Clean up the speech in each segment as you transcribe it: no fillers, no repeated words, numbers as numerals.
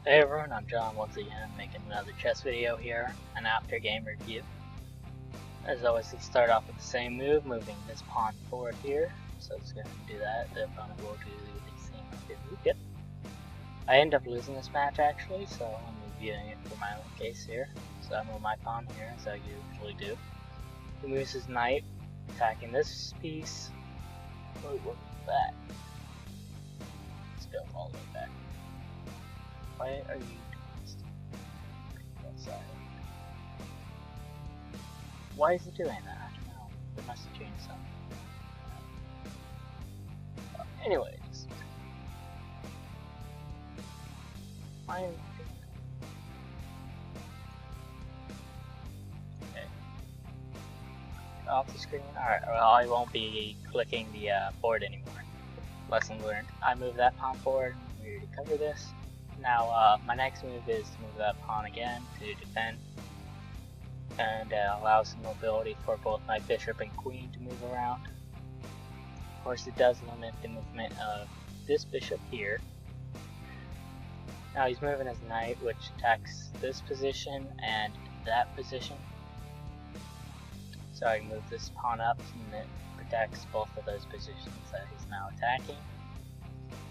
Hey everyone, I'm John once again, making another chess video here, an after game review. As always, we start off with the same move, moving this pawn forward here. So it's going to do that. The opponent will do the same move. Yep. I end up losing this match actually, so I'm reviewing it for my own case here. So I move my pawn here, as I usually do. He moves his knight, attacking this piece. Oh, what was that? Let's go all the way back. Why are you doing this? Outside. Why is it doing that? I don't know. It must have changed something. Anyways. Why are you doing that? Okay. Off the screen? Alright, well I won't be clicking the board anymore. Lesson learned. I move that pawn forward. We already covered this. Now, my next move is to move that pawn again to defend, and allow some mobility for both my bishop and queen to move around. Of course, it does limit the movement of this bishop here. Now he's moving his knight, which attacks this position and that position. So I move this pawn up, and it protects both of those positions that he's now attacking.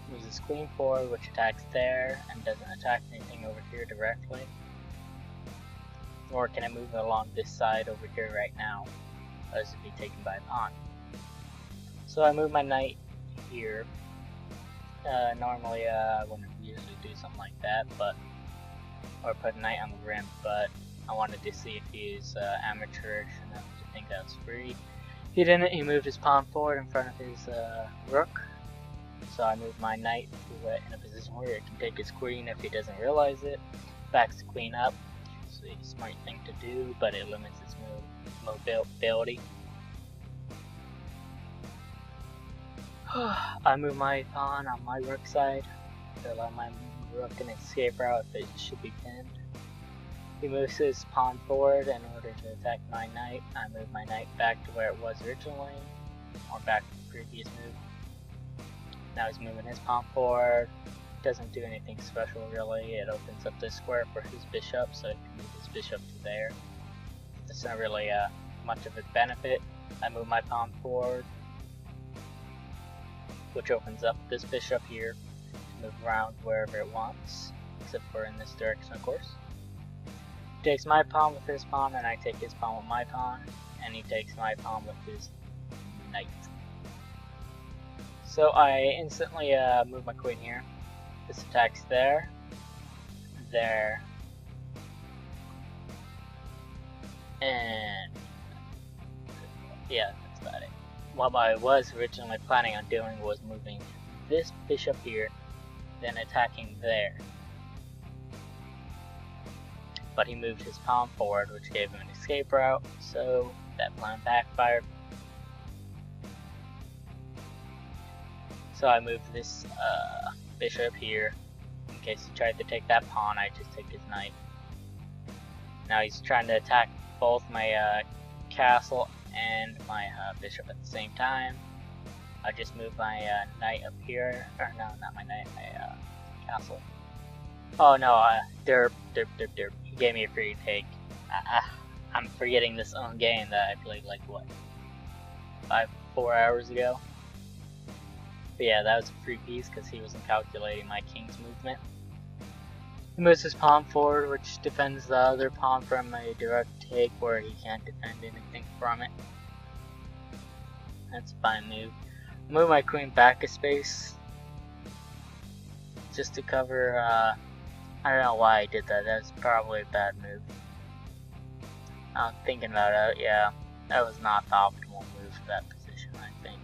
Moves his queen forward, which attacks there and doesn't attack anything over here directly. Nor can I move along this side over here right now, as it'd be taken by a pawn. So I move my knight here. Normally I wouldn't usually do something like that, or put a knight on the rim, but I wanted to see if he's amateurish enough to think I was free. He didn't. He moved his pawn forward in front of his rook. So I move my knight to in a position where it can take his queen if he doesn't realize it. Backs the queen up. It's a smart thing to do, but it limits its mobility. I move my pawn on my rook side to allow my rook an escape route if it should be pinned. He moves his pawn forward in order to attack my knight. I move my knight back to where it was originally, or back to the previous move. Now he's moving his pawn forward. Doesn't do anything special really. It opens up this square for his bishop, so it can move his bishop to there. It's not really much of a benefit. I move my pawn forward, which opens up this bishop here to move around wherever it wants, except for in this direction, of course. He takes my pawn with his pawn, and I take his pawn with my pawn, and he takes my pawn with his knight. So I instantly move my queen here. This attacks there, and yeah, that's about it. What I was originally planning on doing was moving this bishop here, then attacking there. But he moved his pawn forward, which gave him an escape route, so that plan backfired. So I moved this bishop here. In case he tried to take that pawn, I just take his knight. Now he's trying to attack both my castle and my bishop at the same time. I just moved my knight up here, or no, not my knight, my castle. Oh no, derp. He gave me a free take. I'm forgetting this own game that I played like what, 4 hours ago. But yeah, that was a free piece because he wasn't calculating my king's movement. He moves his pawn forward, which defends the other pawn from a direct take where he can't defend anything from it. That's a fine move. I move my queen back a space just to cover. I don't know why I did that. That's probably a bad move. I'm thinking about it. Yeah, that was not the optimal move for that position, I think.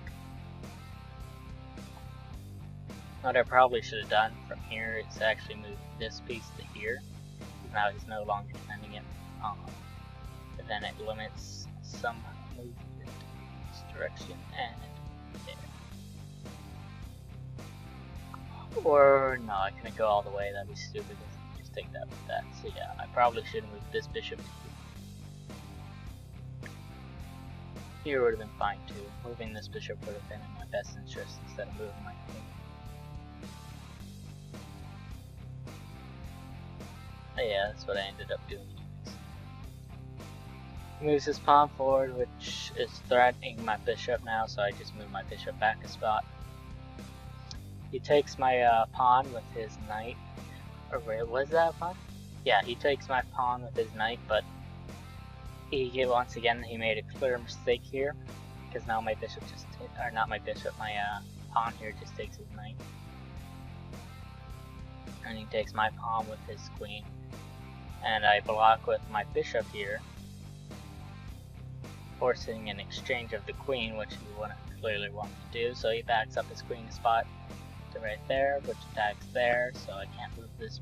What I probably should have done from here is actually move this piece to here. Now he's no longer defending it. But then it limits some movement in this direction and there. Or no, I couldn't go all the way. That'd be stupid. Just take that with that. So yeah, I probably should move this bishop to here. Here would have been fine too. Moving this bishop would have been in my best interest instead of moving my queen. Yeah, that's what I ended up doing. He moves his pawn forward, which is threatening my bishop now, so I just move my bishop back a spot. He takes my pawn with his knight. Or wait, was that a pawn? Yeah, he takes my pawn with his knight, but once again he made a clear mistake here, because now my bishop just or not my bishop, my pawn here just takes his knight, and he takes my pawn with his queen, and I block with my bishop here, forcing an exchange of the queen, which he wouldn't clearly want to do. So he backs up his queen spot to right there, which attacks there, so I can't move this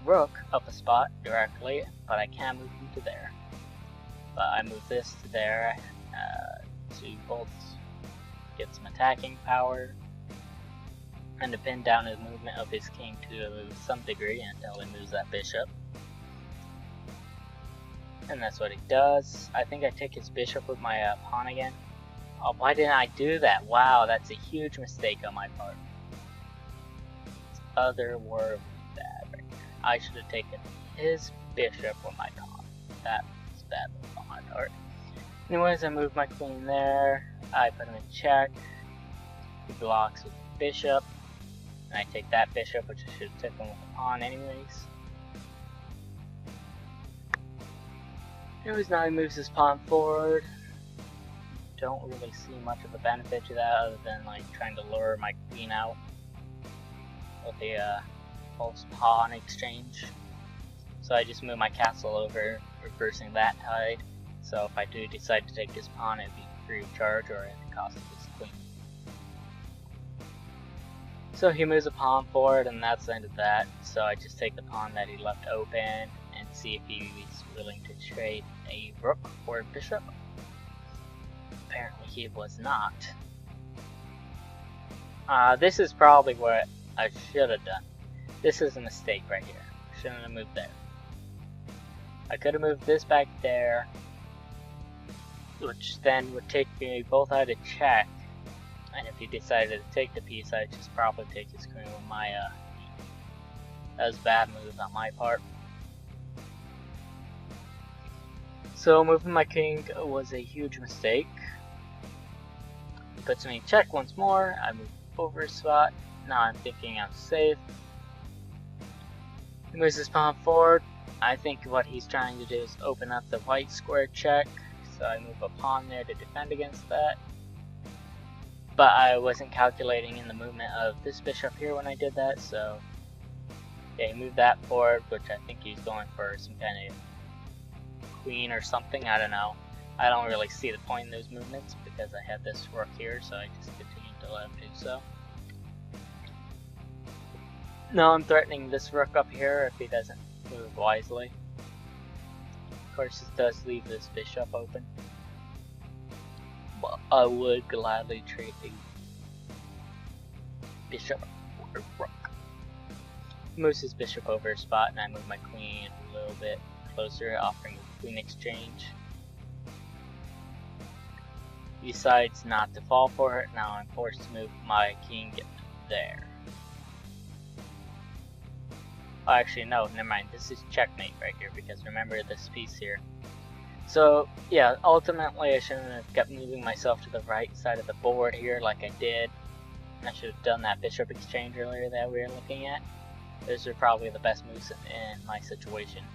rook up a spot directly, but I can move him to there. But I move this to there to both get some attacking power and to pin down his movement of his king to some degree until he moves that bishop. And that's what he does. I think I take his bishop with my pawn again. Oh, why didn't I do that? Wow, that's a huge mistake on my part. It's otherworldly bad right there. I should have taken his bishop with my pawn. That was bad on my part. Anyways, I move my queen there. I put him in check. He blocks with the bishop. And I take that bishop, which I should have taken with the pawn anyways. Anyways, now he moves his pawn forward. Don't really see much of a benefit to that other than like trying to lure my queen out with the false pawn exchange. So I just move my castle over, reversing that tide. So if I do decide to take this pawn, it'd be free of charge or at the cost of his queen. So he moves a pawn forward, and that's the end of that. So I just take the pawn that he left open and see if he's willing to trade a rook or a bishop. Apparently he was not. This is probably what I should have done. This is a mistake right here. Shouldn't have moved there. I could have moved this back there, which then would take me both out of check. And if he decided to take the piece, I'd just probably take his queen with my that was a bad move on my part. So moving my king was a huge mistake. He puts me in check once more. I move over a spot. Now I'm thinking I'm safe. He moves his pawn forward. I think what he's trying to do is open up the white square check. So I move a pawn there to defend against that. But I wasn't calculating in the movement of this bishop here when I did that, so yeah, he moved that forward, which I think he's going for some kind of queen or something, I don't know. I don't really see the point in those movements because I had this rook here, so I just continued to let him do so. Now I'm threatening this rook up here if he doesn't move wisely. Of course, this does leave this bishop open. But I would gladly trade a bishop for a rook. He moves his bishop over a spot, and I move my queen a little bit closer, offering a queen exchange. He decides not to fall for it. Now I'm forced to move my king there. Oh, actually, no, never mind. This is checkmate right here, because remember this piece here. So, yeah, ultimately I shouldn't have kept moving myself to the right side of the board here like I did. I should have done that bishop exchange earlier that we were looking at. Those are probably the best moves in my situation.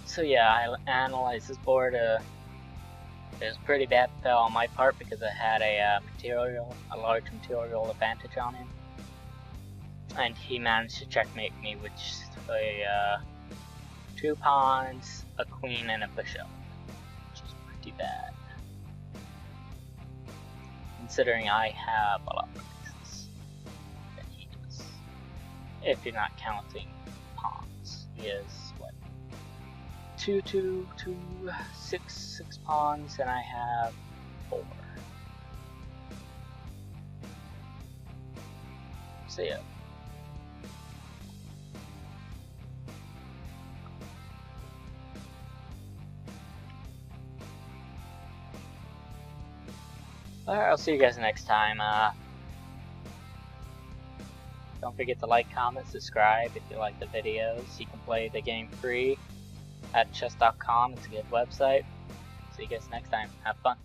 So yeah, I analyzed this board. It was pretty bad fell on my part because I had a large material advantage on him. And he managed to checkmate me with two pawns, a queen, and a bishop, which is pretty bad, considering I have a lot more pieces than he does. If you're not counting pawns, he has what? 6 pawns, and I have 4. So yeah. Alright, I'll see you guys next time. Don't forget to like, comment, subscribe if you like the videos. You can play the game free at chess.com. It's a good website. See you guys next time. Have fun.